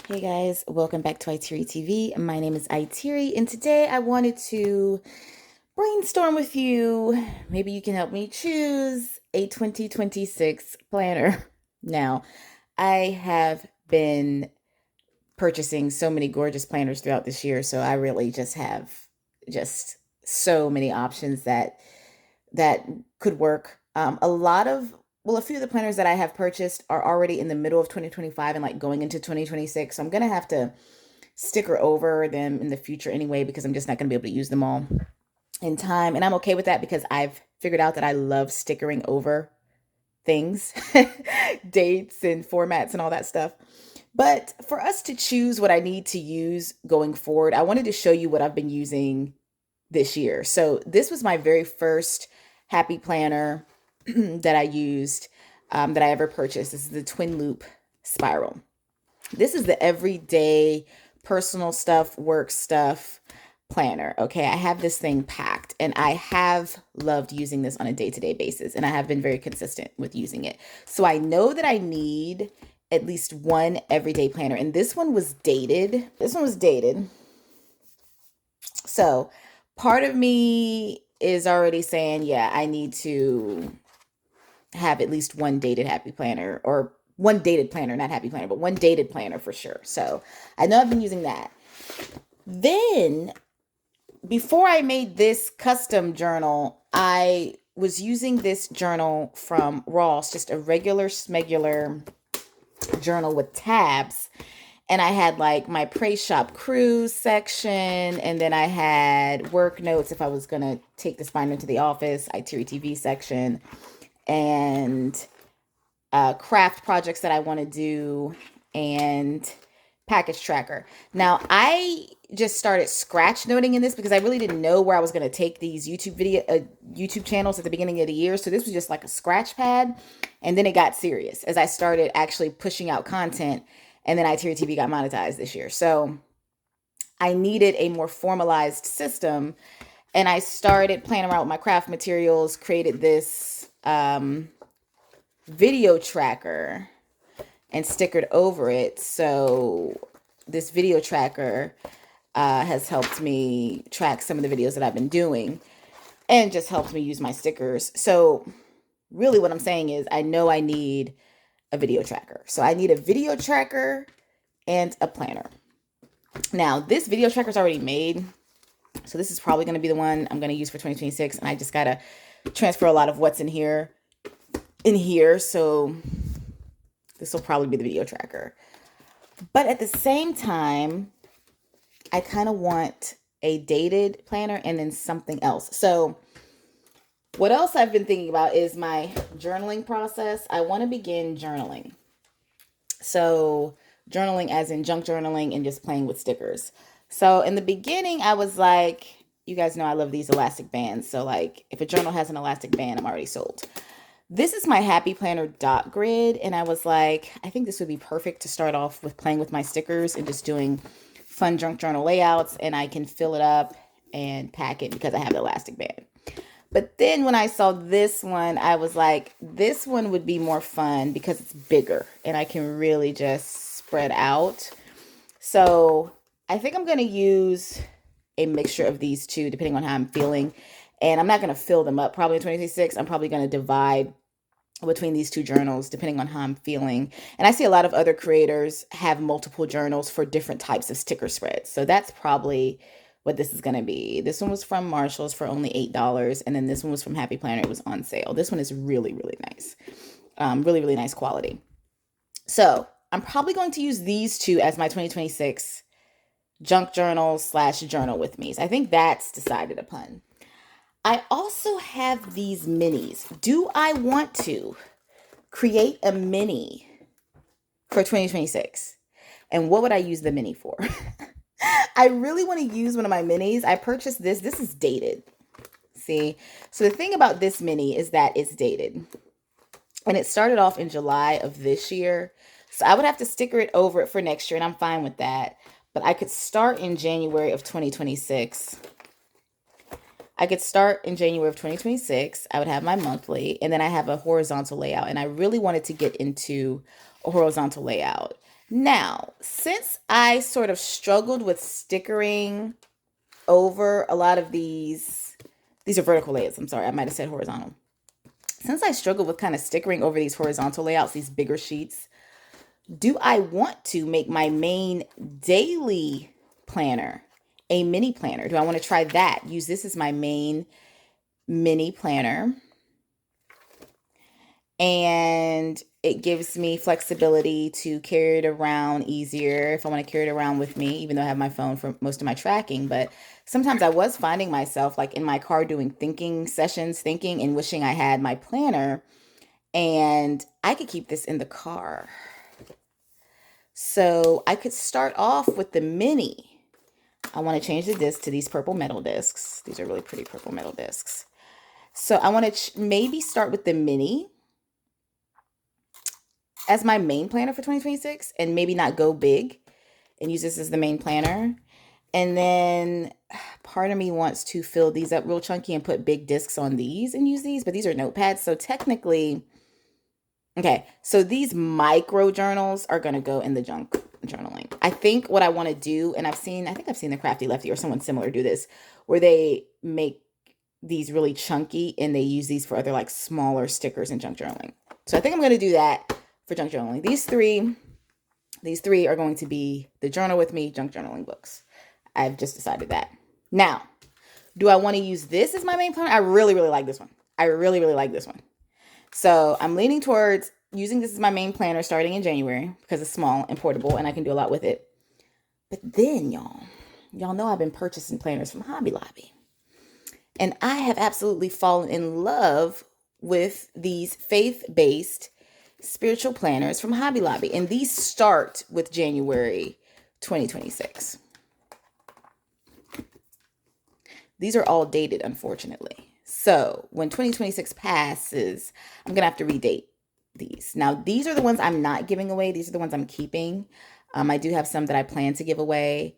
Hey guys, welcome back to IteariTV. My name is Iteri, and today I wanted to brainstorm with you. Maybe you can help me choose a 2026 planner. Now, I have been purchasing so many gorgeous planners throughout this year, so I really just have just so many options that could work. A few of the planners that I have purchased are already in the middle of 2025 and like going into 2026. So I'm gonna have to sticker over them in the future anyway because I'm just not gonna be able to use them all in time. And I'm okay with that because I've figured out that I love stickering over things, dates and formats and all that stuff. But for us to choose what I need to use going forward, I wanted to show you what I've been using this year. So this was my very first happy planner that I used, that I ever purchased. This is the Twin Loop Spiral. This is the everyday personal stuff, work stuff planner. Okay, I have this thing packed and I have loved using this on a day-to-day basis, and I have been very consistent with using it. So I know that I need at least one everyday planner, and this one was dated. So part of me is already saying, yeah, I need to have at least one dated happy planner, or one dated planner, not happy planner, but one dated planner for sure. So I know I've been using that. Then before I made this custom journal, I was using this journal from Ross, just a regular smegular journal with tabs. And I had like my Praise Shop Cruise section, and then I had work notes if I was going to take this binder into the office, IteariTV section, and craft projects that I want to do, and package tracker. Now, I just started scratch noting in this because I really didn't know where I was going to take these YouTube channels at the beginning of the year. So this was just like a scratch pad, and then it got serious as I started actually pushing out content, and then IteariTV got monetized this year. So I needed a more formalized system, and I started playing around with my craft materials, created this video tracker and stickered over it. So this video tracker has helped me track some of the videos that I've been doing and just helped me use my stickers. So really what I'm saying is I know I need a video tracker. So I need a video tracker and a planner. Now, this video tracker is already made, so this is probably going to be the one I'm going to use for 2026, and I just got to transfer a lot of what's in here. So this will probably be the video tracker. But at the same time, I kind of want a dated planner and then something else. So what else I've been thinking about is my journaling process. I want to begin journaling. So journaling as in junk journaling and just playing with stickers. So in the beginning, I was like, you guys know I love these elastic bands. So like if a journal has an elastic band, I'm already sold. This is my Happy Planner dot grid, and I was like, I think this would be perfect to start off with playing with my stickers and just doing fun junk journal layouts, and I can fill it up and pack it because I have the elastic band. But then when I saw this one, I was like, this one would be more fun because it's bigger and I can really just spread out. So I think I'm going to use a mixture of these two depending on how I'm feeling. And I'm not going to fill them up probably in 2026. I'm probably going to divide between these two journals depending on how I'm feeling. And I see a lot of other creators have multiple journals for different types of sticker spreads. So that's probably what this is going to be. This one was from Marshall's for only $8. And then this one was from Happy Planner. It was on sale. This one is really, really nice. Really, really nice quality. So I'm probably going to use these two as my 2026 junk journal / journal with me. So I think that's decided upon. I also have these minis. Do I want to create a mini for 2026? And what would I use the mini for? I really want to use one of my minis. I purchased this. This is dated. See? So the thing about this mini is that it's dated. And it started off in July of this year. So I would have to sticker it over it for next year, and I'm fine with that. But I could start in January of 2026 I could start in January of 2026. I would have my monthly, and then I have a horizontal layout. And I really wanted to get into a horizontal layout. Now, since I sort of struggled with stickering over a lot of these are vertical layouts. I'm sorry, I might have said horizontal. Since I struggled with kind of stickering over these horizontal layouts, these bigger sheets, do I want to make my main daily planner a mini planner? Do I want to try that? Use this as my main mini planner. And it gives me flexibility to carry it around easier if I want to carry it around with me, even though I have my phone for most of my tracking. But sometimes I was finding myself like in my car doing thinking sessions, thinking and wishing I had my planner. And I could keep this in the car. So I could start off with the mini. I want to change the disc to these purple metal discs. These are really pretty purple metal discs. So I want to maybe start with the mini as my main planner for 2026 and maybe not go big and use this as the main planner. And then part of me wants to fill these up real chunky and put big discs on these and use these, but these are notepads. So technically, okay, so these micro journals are going to go in the junk journaling. I think what I want to do, and I think I've seen the Crafty Lefty or someone similar do this, where they make these really chunky and they use these for other like smaller stickers and junk journaling. So I think I'm going to do that for junk journaling. These three are going to be the Journal With Me junk journaling books. I've just decided that. Now, do I want to use this as my main planner? I really, really like this one. I really, really like this one. So I'm leaning towards using this as my main planner starting in January because it's small and portable and I can do a lot with it. But then y'all know I've been purchasing planners from Hobby Lobby. And I have absolutely fallen in love with these faith-based spiritual planners from Hobby Lobby. And these start with January 2026. These are all dated, unfortunately. So when 2026 passes, I'm going to have to redate these. Now, these are the ones I'm not giving away. These are the ones I'm keeping. I do have some that I plan to give away.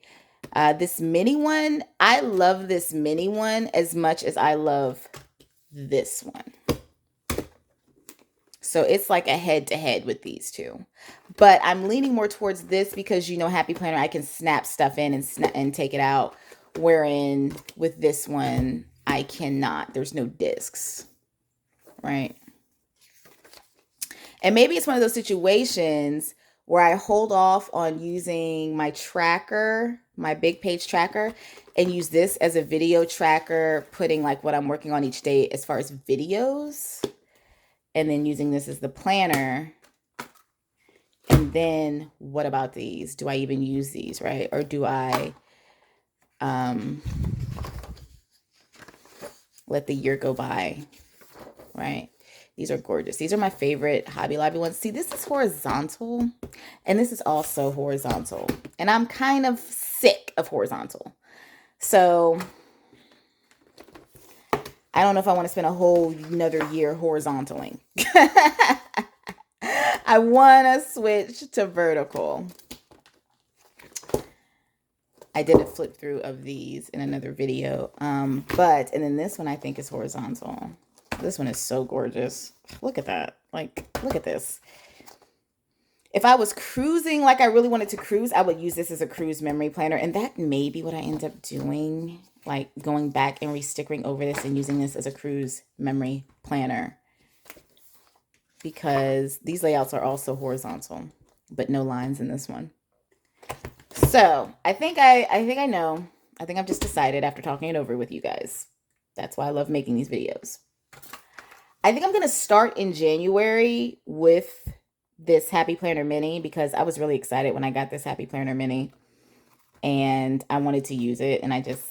This mini one, I love this mini one as much as I love this one. So it's like a head-to-head with these two. But I'm leaning more towards this because, Happy Planner, I can snap stuff in and take it out. Wherein with this one, I cannot. There's no discs, right? And maybe it's one of those situations where I hold off on using my tracker, my big page tracker, and use this as a video tracker, putting like what I'm working on each day as far as videos, and then using this as the planner. And then what about these? Do I even use these, right? Or do I let the year go by, right? These are gorgeous. These are my favorite Hobby Lobby ones. See, this is horizontal, and this is also horizontal. And I'm kind of sick of horizontal. So I don't know if I want to spend a whole another year horizontaling. I want to switch to vertical. I did a flip through of these in another video. And then this one I think is horizontal. This one is so gorgeous. Look at that. Like, look at this. If I was cruising like I really wanted to cruise, I would use this as a cruise memory planner. And that may be what I end up doing. Like going back and re-stickering over this and using this as a cruise memory planner. Because these layouts are also horizontal, but no lines in this one. So I think I know. I think I've just decided after talking it over with you guys. That's why I love making these videos. I think I'm going to start in January with this Happy Planner Mini because I was really excited when I got this Happy Planner Mini and I wanted to use it and I just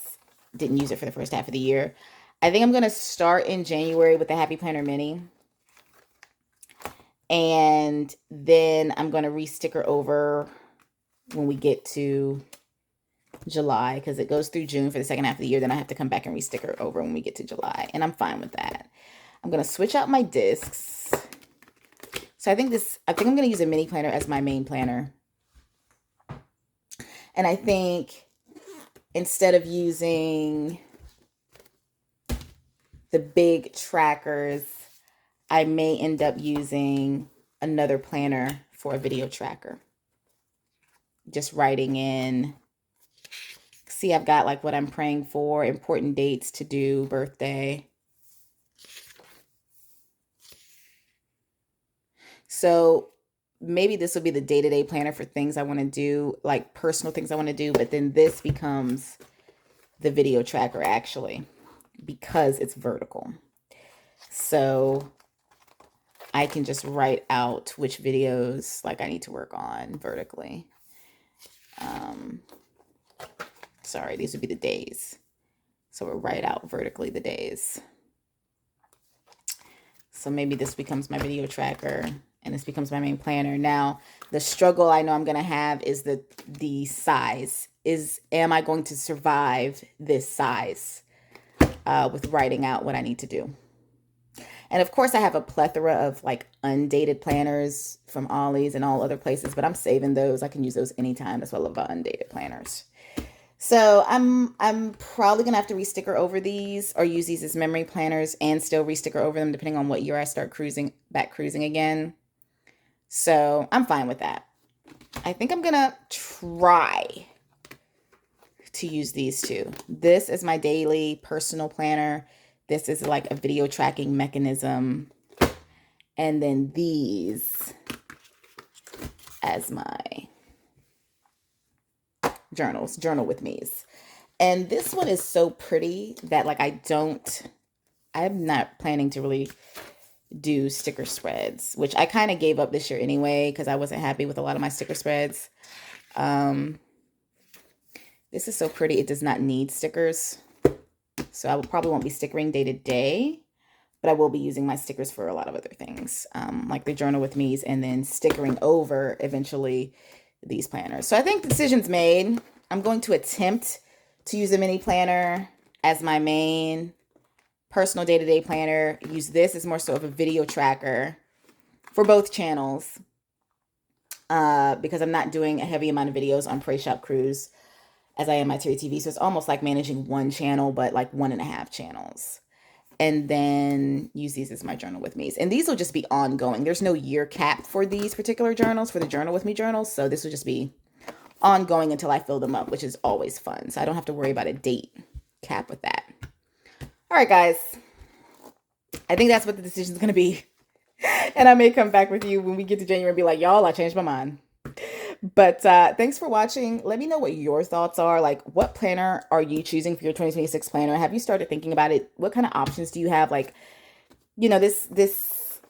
didn't use it for the first half of the year. I think I'm going to start in January with the Happy Planner Mini. And then I'm going to re-sticker over when we get to July because it goes through June for the second half of the year. Then I have to come back and re-sticker over when we get to July. And I'm fine with that. I'm going to switch out my discs. So I think I'm going to use a mini planner as my main planner. And I think instead of using the big trackers, I may end up using another planner for a video tracker. Just writing in, see, I've got like what I'm praying for, important dates to do, birthday. So maybe this will be the day-to-day planner for things I want to do, like personal things I want to do, but then this becomes the video tracker actually, because it's vertical. So I can just write out which videos like I need to work on vertically. Sorry, these would be the days. So we'll write out vertically the days. So maybe this becomes my video tracker and this becomes my main planner. Now, the struggle I know I'm going to have is the size. Am I going to survive this size with writing out what I need to do? And of course, I have a plethora of like undated planners from Ollie's and all other places, but I'm saving those. I can use those anytime. That's what I love about undated planners. So I'm probably gonna have to resticker over these or use these as memory planners and still resticker over them depending on what year I start back cruising again. So I'm fine with that. I think I'm gonna try to use these two. This is my daily personal planner. This is like a video tracking mechanism. And then these as my journals, journal with me's. And this one is so pretty that like I'm not planning to really do sticker spreads, which I kind of gave up this year anyway because I wasn't happy with a lot of my sticker spreads. This is so pretty. It does not need stickers. So I probably won't be stickering day to day, but I will be using my stickers for a lot of other things, like the journal with me's and then stickering over eventually these planners. So I think the decision's made. I'm going to attempt to use a mini planner as my main personal day-to-day planner. Use this as more so of a video tracker for both channels because I'm not doing a heavy amount of videos on Pray Shop Cruise as I am my IteariTV. So it's almost like managing one channel, but like 1.5 channels. And then use these as my journal with me's. And these will just be ongoing. There's no year cap for these particular journals, for the journal with me journals. So this will just be ongoing until I fill them up, which is always fun. So I don't have to worry about a date cap with that. All right, guys. I think that's what the decision is going to be. And I may come back with you when we get to January and be like, y'all, I changed my mind. But thanks for watching. Let me know what your thoughts are. Like, what planner are you choosing for your 2026 planner? Have you started thinking about it? What kind of options do you have? Like, you know, this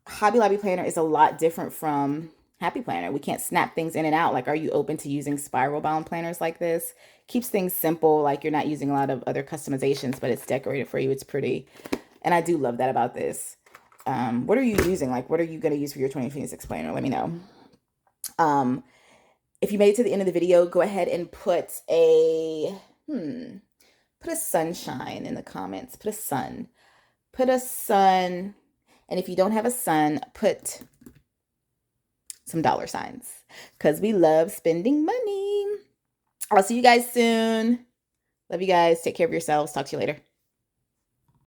Hobby Lobby planner is a lot different from Happy Planner. We can't snap things in and out. Like, are you open to using spiral bound planners like this? Keeps things simple. Like, you're not using a lot of other customizations, but it's decorated for you. It's pretty. And I do love that about this. What are you using? Like, what are you going to use for your 2026 planner? Let me know. If you made it to the end of the video, go ahead and put a sunshine in the comments. Put a sun. And if you don't have a sun, put some $signs because we love spending money. I'll see you guys soon. Love you guys. Take care of yourselves. Talk to you later.